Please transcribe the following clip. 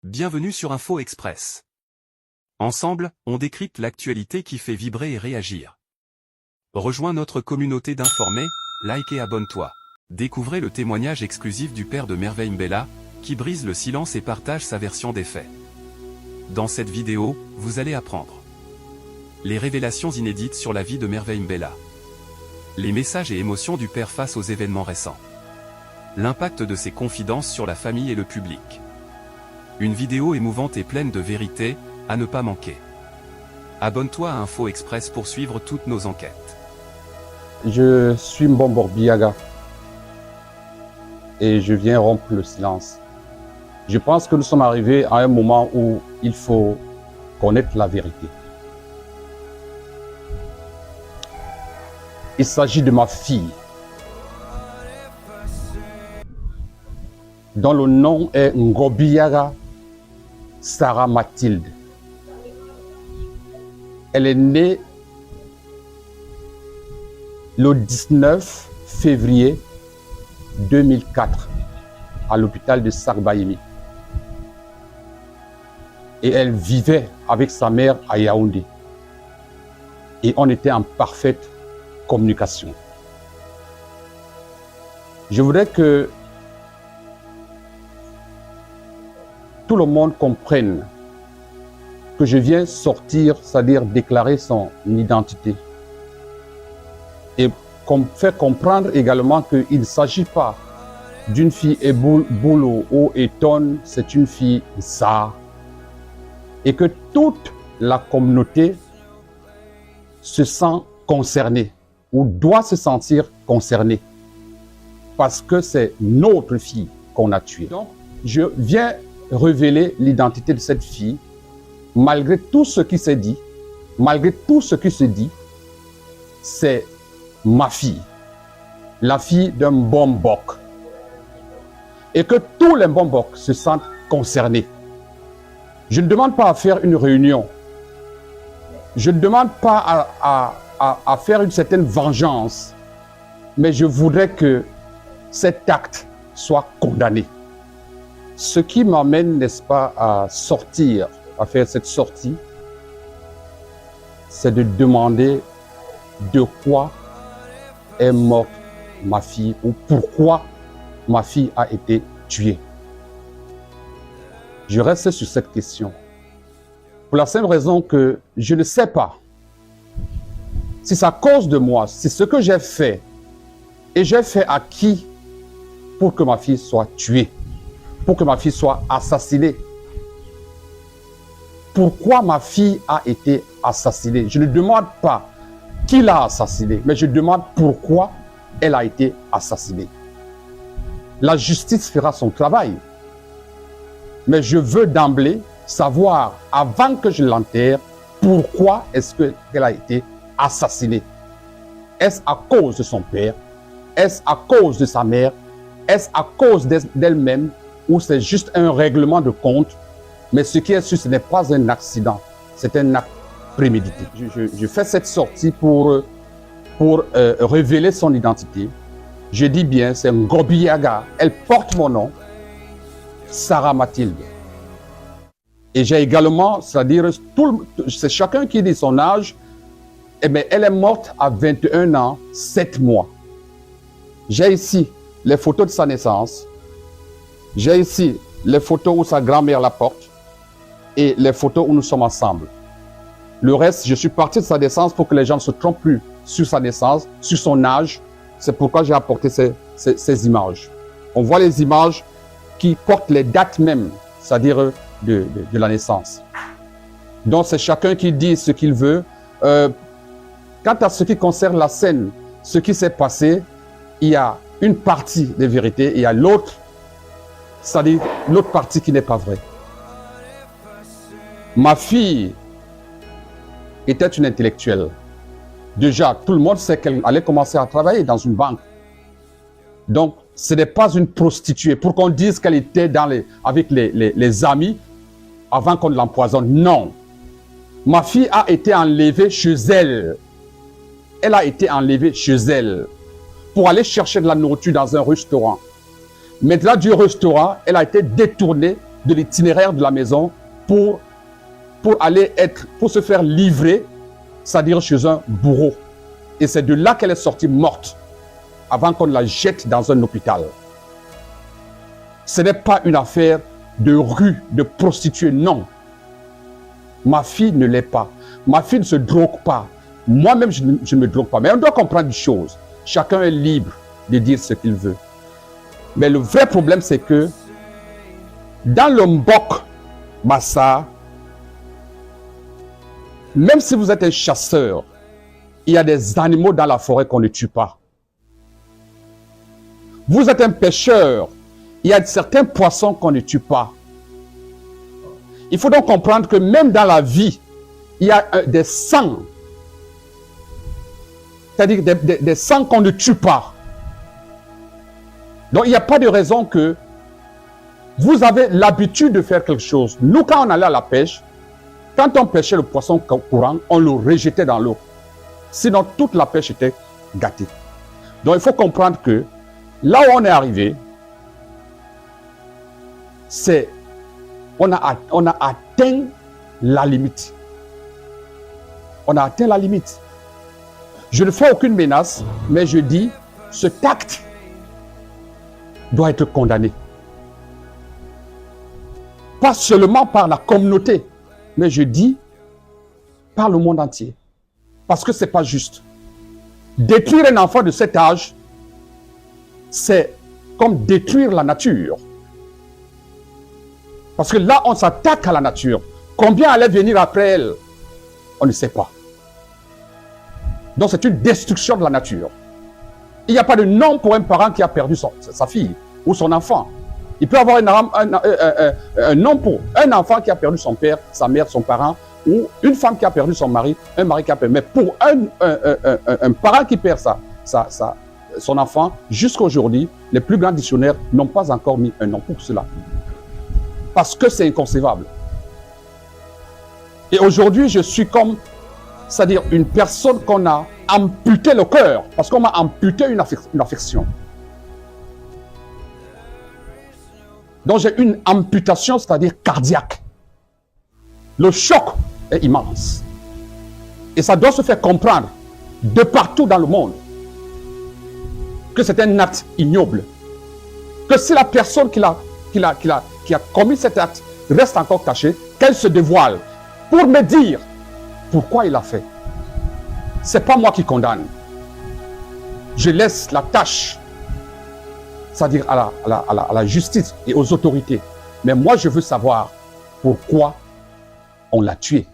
Bienvenue sur Info Express. Ensemble, on décrypte l'actualité qui fait vibrer et réagir. Rejoins notre communauté d'informés, like et abonne-toi. Découvrez le témoignage exclusif du père de Merveille Mbella, qui brise le silence et partage sa version des faits. Dans cette vidéo, vous allez apprendre les révélations inédites sur la vie de Merveille Mbella, les messages et émotions du père face aux événements récents, l'impact de ses confidences sur la famille et le public. Une vidéo émouvante et pleine de vérité, à ne pas manquer. Abonne-toi à Info Express pour suivre toutes nos enquêtes. Je suis Mbombo Biaga et je viens rompre le silence. Je pense que nous sommes arrivés à un moment où il faut connaître la vérité. Il s'agit de ma fille, dont le nom est Ngobiaga Sarah Mathilde. Elle est née le 19 février 2004 à l'hôpital de Sarbaïmi. Et elle vivait avec sa mère à Yaoundé. Et on était en parfaite communication. Je voudrais que tout le monde comprenne que je viens sortir, c'est-à-dire déclarer son identité. Et faire comprendre également qu'il ne s'agit pas d'une fille Eboulou ou Eton, c'est une fille Sa. Et que toute la communauté se sent concernée ou doit se sentir concernée parce que c'est notre fille qu'on a tuée. Donc, je viens révéler l'identité de cette fille, malgré tout ce qui s'est dit, malgré tout ce qui se dit, c'est ma fille, la fille d'un Mbombok. Et que tous les Mbombok se sentent concernés. Je ne demande pas à faire une réunion. Je ne demande pas à faire une certaine vengeance. Mais je voudrais que cet acte soit condamné. Ce qui m'amène, n'est-ce pas, à sortir, à faire cette sortie, c'est de demander de quoi est morte ma fille ou pourquoi ma fille a été tuée. Je reste sur cette question. Pour la simple raison que je ne sais pas si c'est à cause de moi, si ce que j'ai fait, et j'ai fait à qui pour que ma fille soit tuée, pour que ma fille soit assassinée. Pourquoi ma fille a été assassinée? Je ne demande pas qui l'a assassinée, mais je demande pourquoi elle a été assassinée. La justice fera son travail. Mais je veux d'emblée savoir, avant que je l'enterre, pourquoi est-ce qu'elle a été assassinée. Est-ce à cause de son père? Est-ce à cause de sa mère? Est-ce à cause d'elle-même? Ou c'est juste un règlement de compte? Mais ce qui est sûr, ce n'est pas un accident, c'est un acte prémédité. Je fais cette sortie pour révéler son identité. Je dis bien, c'est Ngobiaga, elle porte mon nom, Sarah Mathilde. Et j'ai également, c'est-à-dire, c'est chacun qui dit son âge, eh bien, elle est morte à 21 ans, 7 mois. J'ai ici les photos de sa naissance. J'ai ici les photos où sa grand-mère la porte et les photos où nous sommes ensemble. Le reste, je suis parti de sa naissance pour que les gens ne se trompent plus sur sa naissance, sur son âge. C'est pourquoi j'ai apporté ces images. On voit les images qui portent les dates même, c'est-à-dire de la naissance. Donc c'est chacun qui dit ce qu'il veut. Quant à ce qui concerne la scène, ce qui s'est passé, il y a une partie des vérités et il y a l'autre, c'est-à-dire l'autre partie qui n'est pas vraie. Ma fille était une intellectuelle. Déjà, tout le monde sait qu'elle allait commencer à travailler dans une banque. Donc, ce n'est pas une prostituée. Pour qu'on dise qu'elle était avec les amis avant qu'on l'empoisonne. Non. Ma fille a été enlevée chez elle. Elle a été enlevée chez elle pour aller chercher de la nourriture dans un restaurant. Maintenant, du restaurant, elle a été détournée de l'itinéraire de la maison pour se faire livrer, c'est-à-dire chez un bourreau. Et c'est de là qu'elle est sortie morte, avant qu'on la jette dans un hôpital. Ce n'est pas une affaire de rue, de prostituée, non. Ma fille ne l'est pas. Ma fille ne se drogue pas. Moi-même, je ne me drogue pas. Mais on doit comprendre une chose. Chacun est libre de dire ce qu'il veut. Mais le vrai problème, c'est que dans le Mbok Massa, même si vous êtes un chasseur, il y a des animaux dans la forêt qu'on ne tue pas. Vous êtes un pêcheur, il y a certains poissons qu'on ne tue pas. Il faut donc comprendre que même dans la vie, il y a des sangs. C'est-à-dire des sangs qu'on ne tue pas. Donc il n'y a pas de raison que vous avez l'habitude de faire quelque chose. Nous, quand on allait à la pêche, quand on pêchait le poisson courant, on le rejetait dans l'eau. Sinon, toute la pêche était gâtée. Donc il faut comprendre que là où on est arrivé, c'est on a atteint la limite. On a atteint la limite. Je ne fais aucune menace, mais je dis, cet acte doit être condamné. Pas seulement par la communauté, mais je dis par le monde entier. Parce que ce n'est pas juste. Détruire un enfant de cet âge, c'est comme détruire la nature. Parce que là, on s'attaque à la nature. Combien allait venir après elle? On ne sait pas. Donc c'est une destruction de la nature. Il n'y a pas de nom pour un parent qui a perdu sa fille ou son enfant. Il peut avoir un nom pour un enfant qui a perdu son père, sa mère, son parent, ou une femme qui a perdu son mari, un mari qui a perdu. Mais pour un parent qui perd son enfant, jusqu'à aujourd'hui, les plus grands dictionnaires n'ont pas encore mis un nom pour cela. Parce que c'est inconcevable. Et aujourd'hui, je suis comme, c'est-à-dire une personne qu'on a amputé le cœur, parce qu'on m'a amputé une affection. Donc j'ai une amputation, c'est-à-dire cardiaque. Le choc est immense. Et ça doit se faire comprendre de partout dans le monde que c'est un acte ignoble. Que si la personne qui a commis cet acte reste encore cachée, qu'elle se dévoile pour me dire pourquoi il a fait. Ce n'est pas moi qui condamne. Je laisse la tâche, c'est-à-dire à la justice et aux autorités. Mais moi, je veux savoir pourquoi on l'a tué.